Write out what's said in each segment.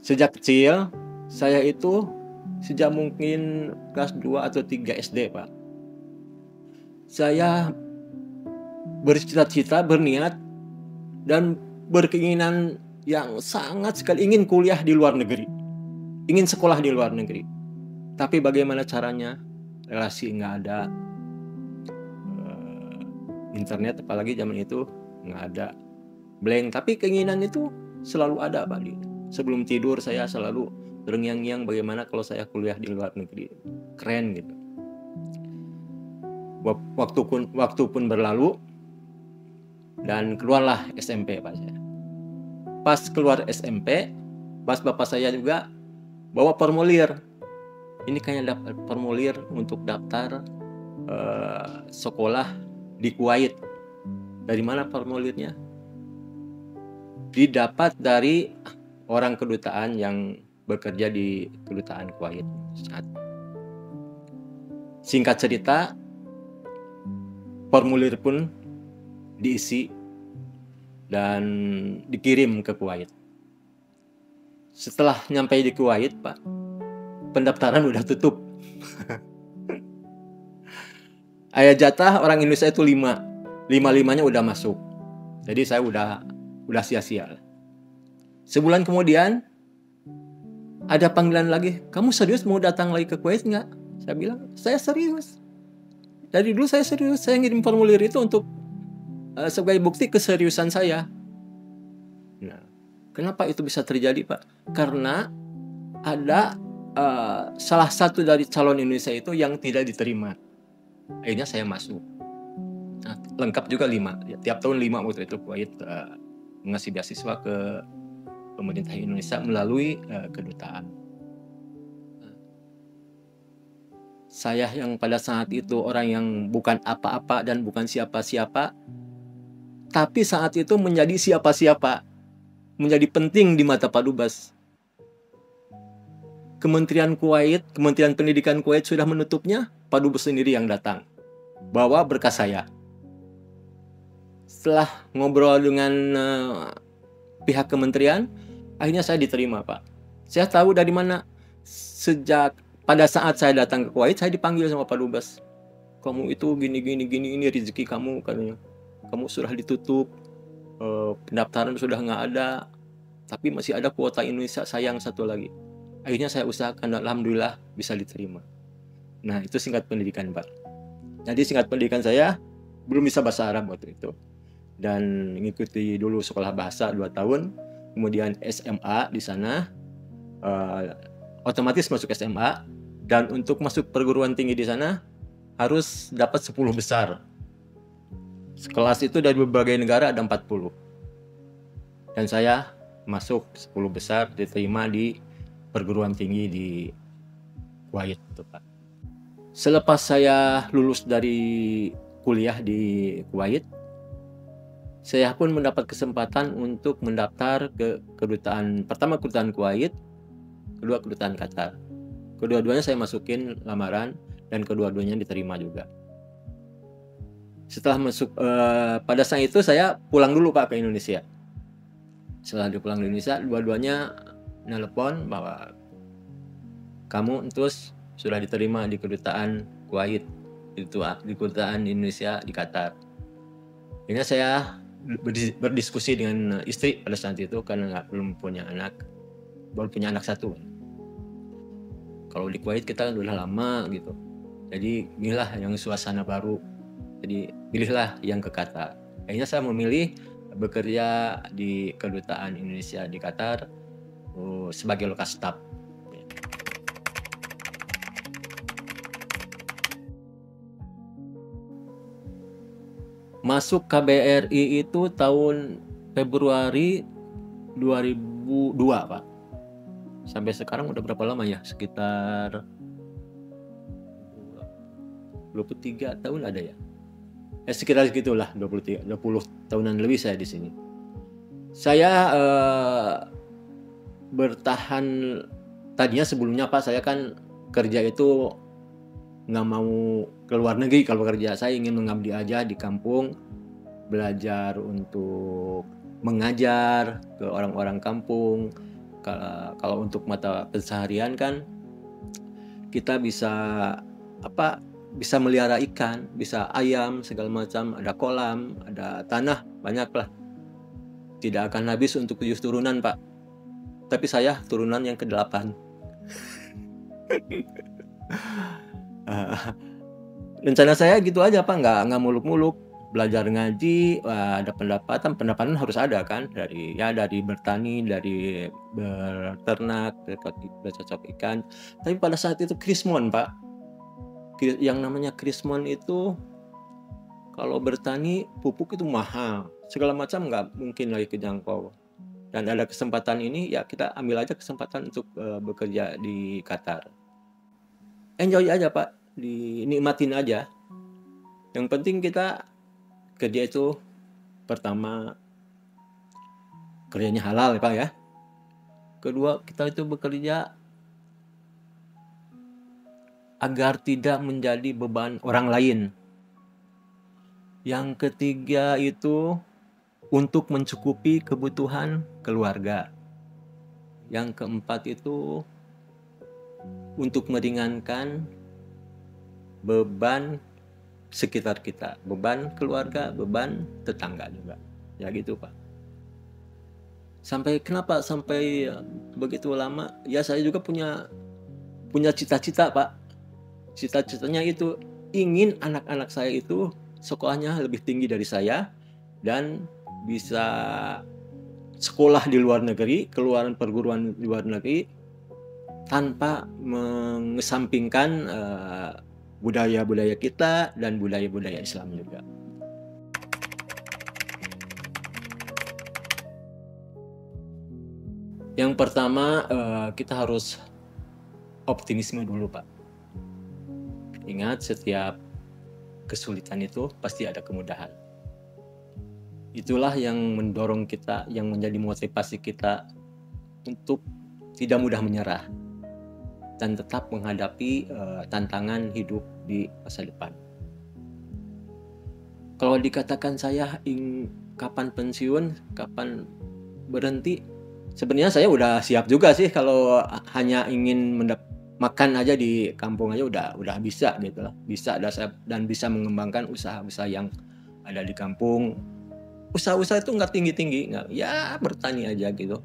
Sejak kecil, saya itu sejak mungkin kelas 2 atau 3 SD, Pak. Saya bercita-cita, berniat, dan berkeinginan yang sangat sekali ingin kuliah di luar negeri. Ingin sekolah di luar negeri. Tapi bagaimana caranya? Relasi nggak ada. Internet apalagi zaman itu nggak ada. Blank. Tapi keinginan itu selalu ada, Pak. Sebelum tidur saya selalu terngiang-ngiang bagaimana kalau saya kuliah di luar negeri. Keren gitu. Waktu pun berlalu dan keluarlah SMP, Pak saya. Pas keluar SMP, pas bapak saya juga bawa formulir. Ini kayaknya dapat formulir untuk daftar sekolah di Kuwait. Dari mana formulirnya? Didapat dari orang kedutaan yang bekerja di kedutaan Kuwait. Singkat cerita, formulir pun diisi dan dikirim ke Kuwait. Setelah nyampe di Kuwait, Pak, pendaftaran udah tutup. Ayah jatah orang Indonesia itu 5. 5-5-nya udah masuk. Jadi saya udah sia-sia. Sebulan kemudian ada panggilan lagi. Kamu serius mau datang lagi ke Kuwait nggak? Saya bilang, saya serius. Dari dulu saya serius. Saya ngirim formulir itu untuk sebagai bukti keseriusan saya. Nah, kenapa itu bisa terjadi, Pak? Karena ada salah satu dari calon Indonesia itu yang tidak diterima. Akhirnya saya masuk. Nah, lengkap juga 5. Tiap tahun 5 waktu itu Kuwait mengasih beasiswa ke pemerintah Indonesia melalui kedutaan. Saya yang pada saat itu orang yang bukan apa-apa dan bukan siapa-siapa, tapi saat itu menjadi siapa-siapa, menjadi penting di mata Pak Dubes. Kementerian Pendidikan Kuwait sudah menutupnya, Pak Dubes sendiri yang datang, bawa berkas saya. Setelah ngobrol dengan pihak kementerian, akhirnya saya diterima, Pak. Saya tahu dari mana. Pada saat saya datang ke Kuwait, saya dipanggil sama Pak Dubes. Kamu itu gini, ini rezeki kamu, katanya. Kamu sudah ditutup, pendaftaran sudah nggak ada, tapi masih ada kuota Indonesia, sayang satu lagi. Akhirnya saya usahakan, alhamdulillah bisa diterima. Nah, itu singkat pendidikan, Pak. Jadi singkat pendidikan saya belum bisa bahasa Arab waktu itu. Dan mengikuti dulu sekolah bahasa 2 tahun, kemudian SMA di sana, otomatis masuk SMA, dan untuk masuk perguruan tinggi di sana harus dapat 10 besar. Kelas itu dari berbagai negara ada 40. Dan saya masuk 10 besar, diterima di perguruan tinggi di Kuwait, Pak. Selepas saya lulus dari kuliah di Kuwait, saya pun mendapat kesempatan untuk mendaftar ke kedutaan, pertama kedutaan Kuwait, kedua kedutaan Qatar. Kedua-duanya saya masukin lamaran dan kedua-duanya diterima juga. Setelah masuk, pada saat itu saya pulang dulu, Pak, ke Indonesia. Setelah pulang di Indonesia, dua-duanya nelpon bahwa kamu terus sudah diterima di kedutaan Kuwait, itu di kedutaan Indonesia di Qatar. Akhirnya saya berdiskusi dengan istri pada saat itu karena belum punya anak, baru punya anak 1. Kalau di Kuwait kita kan udah lama gitu, jadi pilihlah yang suasana baru, jadi pilihlah yang ke Qatar. Akhirnya saya memilih bekerja di kedutaan Indonesia di Qatar sebagai lokal staf. Masuk KBRI itu tahun Februari 2002, Pak. Sampai sekarang udah berapa lama ya? Sekitar 23 tahun ada ya? Sekitar segitulah, 20 tahunan lebih saya di sini. Saya bertahan tadinya sebelumnya Pak, saya kan kerja itu nggak mau ke luar negeri kalau kerja. Saya ingin mengabdi aja di kampung, belajar untuk mengajar ke orang-orang kampung. Kalau untuk mata keseharian kan kita bisa bisa melihara ikan, bisa ayam segala macam, ada kolam, ada tanah, banyak lah. Tidak akan habis untuk 7 turunan Pak. Tapi saya turunan yang ke-8. Rencana saya gitu aja Pak, nggak muluk-muluk. Belajar ngaji, ada pendapatan harus ada kan, dari bertani, dari berternak, bercocok ikan. Tapi pada saat itu krismon Pak. Yang namanya krismon itu kalau bertani pupuk itu mahal, segala macam nggak mungkin lagi kejangkau. Dan ada kesempatan ini, ya kita ambil aja kesempatan untuk bekerja di Qatar. Enjoy aja Pak, dinikmatin aja. Yang penting kita kerja itu pertama kerjanya halal ya Pak ya. Kedua, kita itu bekerja agar tidak menjadi beban orang lain. Yang ketiga itu untuk mencukupi kebutuhan keluarga. Yang keempat itu untuk meringankan beban sekitar kita, beban keluarga, beban tetangga juga. Ya gitu Pak. Kenapa sampai begitu lama? Ya saya juga punya cita-cita Pak. Cita-citanya itu ingin anak-anak saya itu sekolahnya lebih tinggi dari saya dan bisa sekolah di luar negeri, keluaran perguruan di luar negeri tanpa mengesampingkan budaya-budaya kita dan budaya-budaya Islam juga. Yang pertama kita harus optimisme dulu Pak. Ingat, setiap kesulitan itu pasti ada kemudahan. Itulah yang mendorong kita, yang menjadi motivasi kita untuk tidak mudah menyerah dan tetap menghadapi tantangan hidup di masa depan. Kalau dikatakan saya kapan pensiun, kapan berhenti, sebenarnya saya udah siap juga sih. Kalau hanya ingin makan aja di kampung aja udah bisa gitu lah, bisa dan bisa mengembangkan usaha-usaha yang ada di kampung. Usaha-usaha itu nggak tinggi-tinggi, ya bertani aja gitu,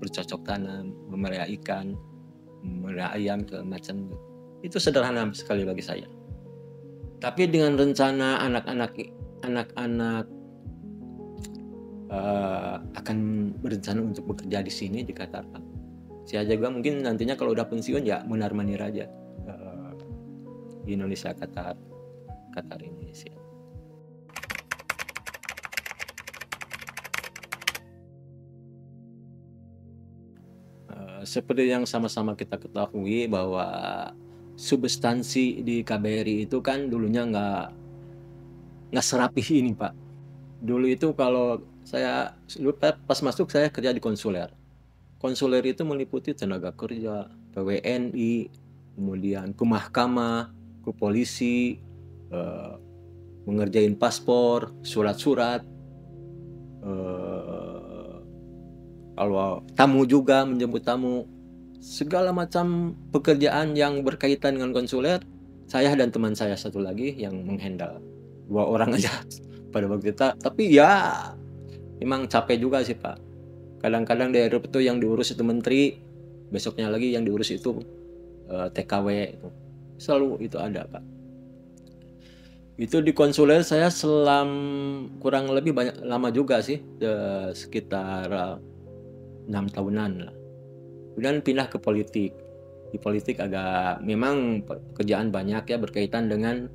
bercocok tanam, memelihara ikan, memelihara ayam segala macam. Itu sederhana sekali bagi saya. Tapi dengan rencana anak-anak akan berencana untuk bekerja di sini di Qatar. Saya juga mungkin nantinya kalau udah pensiun ya mondar-mandir aja di Indonesia, Qatar Indonesia. Seperti yang sama-sama kita ketahui bahwa substansi di KBRI itu kan dulunya nggak serapih ini Pak. Dulu itu kalau saya pas masuk saya kerja di konsuler. Konsuler itu meliputi tenaga kerja, PWNI, kemudian ke mahkamah, ke polisi, mengerjain paspor, surat-surat, kalau tamu juga menjemput tamu, segala macam pekerjaan yang berkaitan dengan konsuler. Saya dan teman saya satu lagi yang menghandle, 2 orang aja pada waktu itu. Tapi ya memang capek juga sih Pak. Kadang-kadang daerah itu yang diurus itu menteri, besoknya lagi yang diurus itu TKW itu. Selalu itu ada Pak. Itu di konsuler saya kurang lebih lama juga sih, sekitar 6 tahunan lah. Kemudian pindah ke politik. Di politik memang pekerjaan banyak ya, berkaitan dengan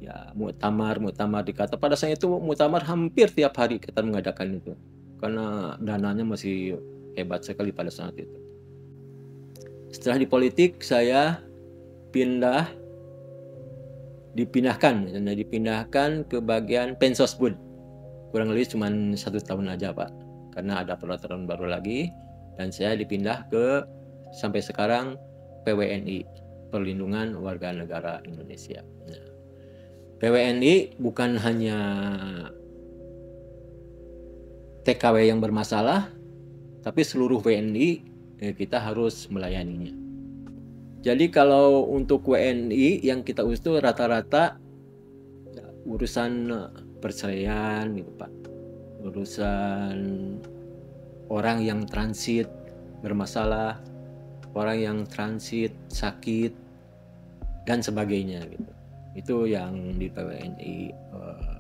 ya muktamar di Qatar. Pada saat itu muktamar hampir tiap hari kita mengadakan itu, karena dananya masih hebat sekali pada saat itu. Setelah di politik saya dipindahkan ke bagian Pensosbud. kurang lebih cuma 1 tahun aja Pak, karena ada peraturan baru lagi dan saya dipindah ke sampai sekarang PWNI, Perlindungan Warga Negara Indonesia. Nah, PWNI bukan hanya TKW yang bermasalah, tapi seluruh WNI kita harus melayaninya. Jadi kalau untuk WNI yang kita urus itu rata-rata urusan perceraian gitu Pak, urusan orang yang transit bermasalah, orang yang transit sakit dan sebagainya gitu. Itu yang di PWNI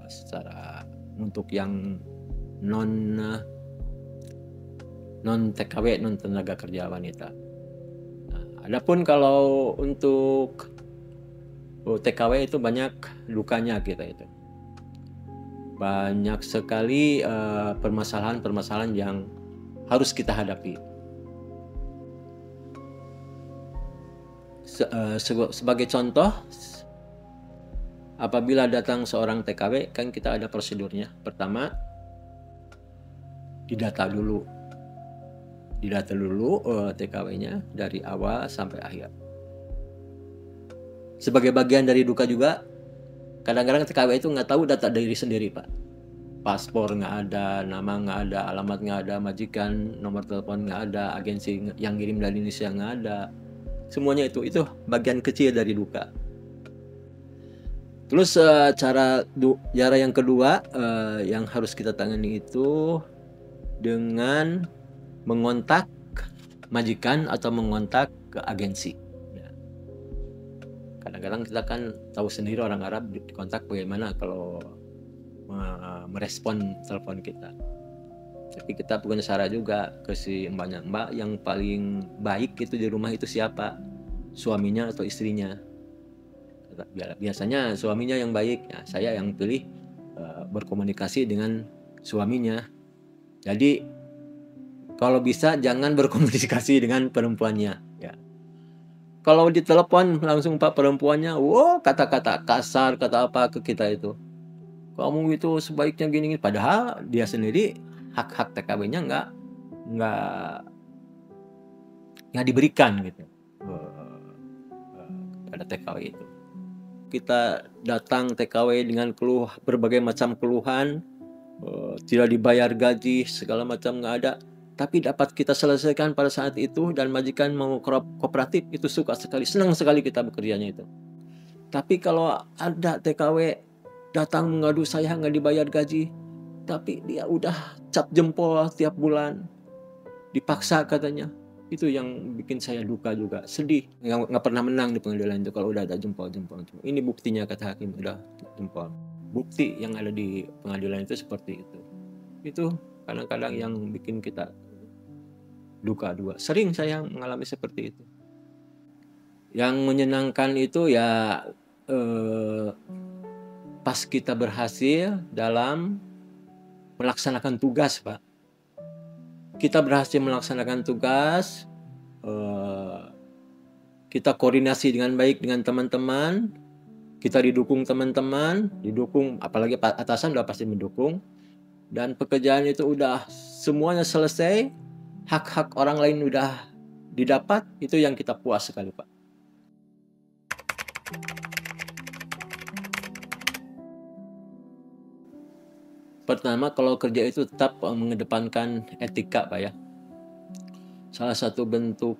secara untuk yang non TKW, non tenaga kerja wanita. Nah, adapun kalau untuk TKW itu banyak lukanya kita itu. Banyak sekali permasalahan-permasalahan yang harus kita hadapi. Sebagai contoh, apabila datang seorang TKW kan kita ada prosedurnya. Pertama, didata dulu TKW-nya dari awal sampai akhir. Sebagai bagian dari duka juga, kadang-kadang TKW itu nggak tahu data diri sendiri Pak. Paspor nggak ada, nama nggak ada, alamat nggak ada, majikan, nomor telepon nggak ada, agensi yang ngirim dari Indonesia nggak ada. Semuanya itu bagian kecil dari duka. Terus cara yang kedua yang harus kita tangani itu dengan mengontak majikan atau mengontak ke agensi. Kadang-kadang kita kan tahu sendiri orang Arab dikontak bagaimana kalau merespon telepon kita. Tapi kita punya cara juga ke si mbak yang paling baik itu di rumah itu siapa, suaminya atau istrinya. Biasanya suaminya yang baik, ya saya yang pilih berkomunikasi dengan suaminya. Jadi kalau bisa jangan berkomunikasi dengan perempuannya. Ya. Kalau ditelepon langsung Pak perempuannya, kata-kata kasar, kata apa ke kita itu. Kamu itu sebaiknya gini, padahal dia sendiri hak-hak TKW-nya nggak diberikan gitu pada TKW itu. Kita datang TKW dengan berbagai macam keluhan, tidak dibayar gaji, segala macam nggak ada. Tapi dapat kita selesaikan pada saat itu dan majikan mau kooperatif, itu suka sekali, senang sekali kita bekerjanya itu. Tapi kalau ada TKW datang mengadu saya nggak dibayar gaji, tapi dia udah cap jempol tiap bulan, dipaksa katanya, itu yang bikin saya duka juga, sedih. Nggak pernah menang di pengadilan itu kalau udah ada jempol. Ini buktinya kata hakim, udah jempol. Bukti yang ada di pengadilan itu seperti itu. Itu kadang-kadang yang bikin kita duka juga. Sering saya mengalami seperti itu. Yang menyenangkan itu ya pas kita berhasil dalam melaksanakan tugas Pak. Kita berhasil melaksanakan tugas, kita koordinasi dengan baik dengan teman-teman, kita didukung teman-teman, apalagi atasan udah pasti mendukung, dan pekerjaan itu udah semuanya selesai, hak-hak orang lain udah didapat, itu yang kita puas sekali Pak. Pertama, kalau kerja itu tetap mengedepankan etika Pak ya. Salah satu bentuk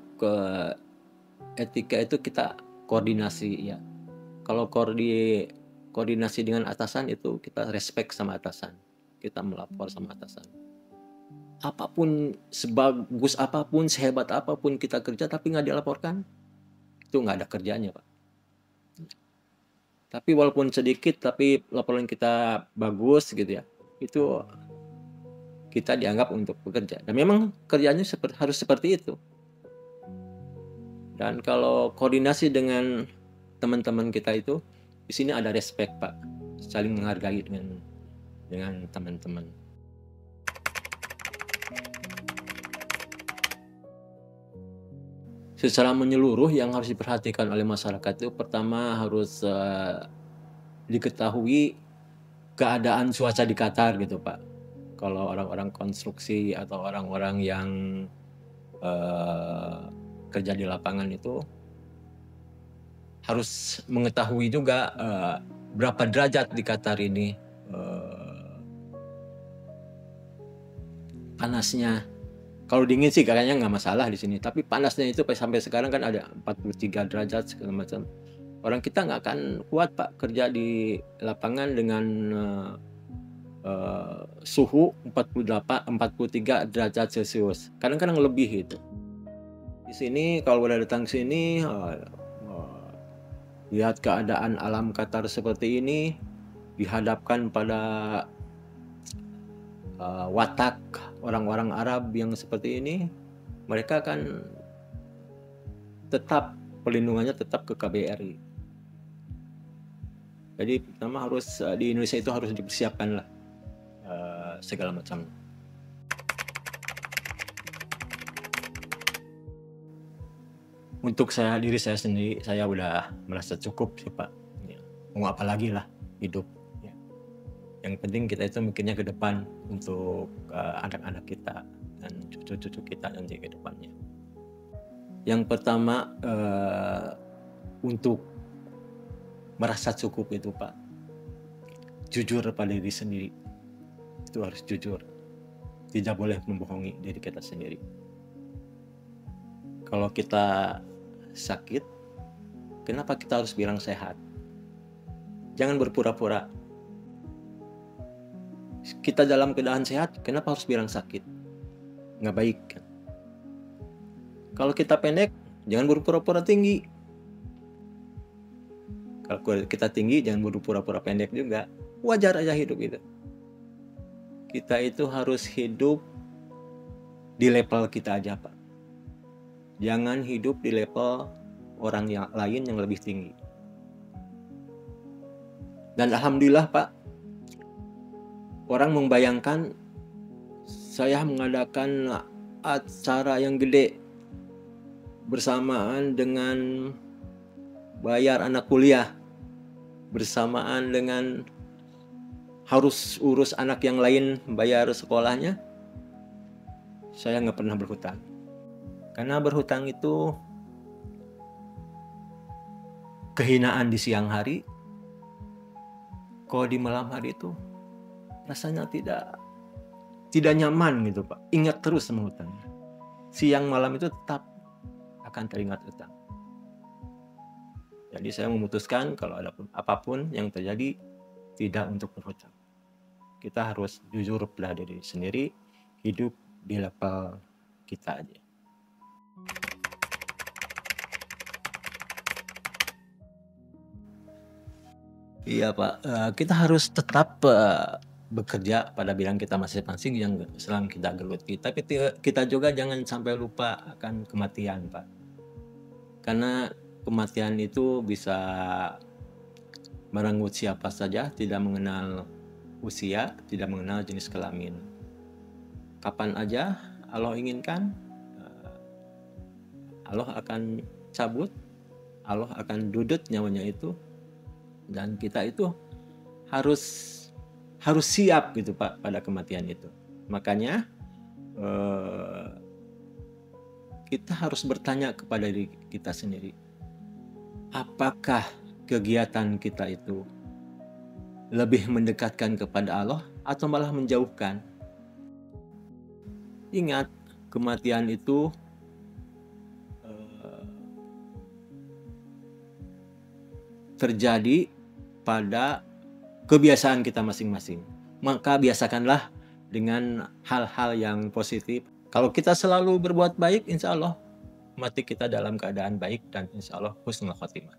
etika itu kita koordinasi ya. Kalau koordinasi dengan atasan itu kita respect sama atasan. Kita melapor sama atasan. Apapun, sebagus apapun, sehebat apapun kita kerja tapi nggak dilaporkan, itu nggak ada kerjanya Pak. Tapi walaupun sedikit tapi laporan kita bagus gitu ya, itu kita dianggap untuk bekerja. Dan memang kerjanya harus seperti itu. Dan kalau koordinasi dengan teman-teman kita itu, di sini ada respect Pak, saling menghargai dengan teman-teman. Secara menyeluruh yang harus diperhatikan oleh masyarakat itu pertama harus diketahui keadaan cuaca di Qatar gitu Pak. Kalau orang-orang konstruksi atau orang-orang yang kerja di lapangan itu harus mengetahui juga berapa derajat di Qatar ini panasnya. Kalau dingin sih kayaknya nggak masalah di sini, tapi panasnya itu sampai sekarang kan ada 43 derajat segala macam. Orang kita nggak akan kuat Pak kerja di lapangan dengan suhu 43 derajat Celcius. Kadang-kadang lebih itu. Di sini kalau udah datang sini lihat keadaan alam Qatar seperti ini, dihadapkan pada watak orang-orang Arab yang seperti ini, mereka akan tetap pelindungannya tetap ke KBRI. Jadi pertama harus di Indonesia itu harus dipersiapkan lah segala macam. Untuk diri saya sendiri, saya udah merasa cukup sih Pak. Mau apa lagi lah hidup. Yang penting kita itu mikirnya ke depan untuk anak-anak kita dan cucu-cucu kita nanti ke depannya. Yang pertama untuk merasa cukup itu Pak, jujur pada diri sendiri. Itu harus jujur. Tidak boleh membohongi diri kita sendiri. Kalau kita sakit, kenapa kita harus bilang sehat? Jangan berpura-pura. Kita dalam keadaan sehat, kenapa harus bilang sakit? Nggak baik kan? Kalau kita pendek, jangan berpura-pura tinggi. Kalau kita tinggi, jangan berpura-pura pendek juga. Wajar aja hidup itu. Kita itu harus hidup di level kita aja Pak. Jangan hidup di level orang yang lain yang lebih tinggi. Dan alhamdulillah Pak, orang membayangkan saya mengadakan acara yang gede bersamaan dengan bayar anak kuliah, bersamaan dengan harus urus anak yang lain bayar sekolahnya. Saya nggak pernah berhutang. Karena berhutang itu kehinaan di siang hari. Kalau di malam hari itu rasanya tidak nyaman gitu Pak. Ingat terus sama hutangnya. Siang malam itu tetap akan teringat hutang. Jadi saya memutuskan kalau ada apapun yang terjadi tidak untuk berhutang. Kita harus jujur pada diri sendiri, hidup di level kita aja. Iya Pak, kita harus tetap bekerja pada bidang kita masing-masing yang sedang kita geluti. Tapi kita juga jangan sampai lupa akan kematian Pak. Karena kematian itu bisa merenggut siapa saja, tidak mengenal usia, tidak mengenal jenis kelamin. Kapan aja Allah inginkan, Allah akan cabut, Allah akan dudut nyawanya itu. Dan kita itu harus siap gitu Pak pada kematian itu. Makanya kita harus bertanya kepada diri kita sendiri, apakah kegiatan kita itu lebih mendekatkan kepada Allah atau malah menjauhkan? Ingat, kematian itu terjadi pada kebiasaan kita masing-masing. Maka biasakanlah dengan hal-hal yang positif. Kalau kita selalu berbuat baik, insya Allah mati kita dalam keadaan baik dan insya Allah husnul khotimah.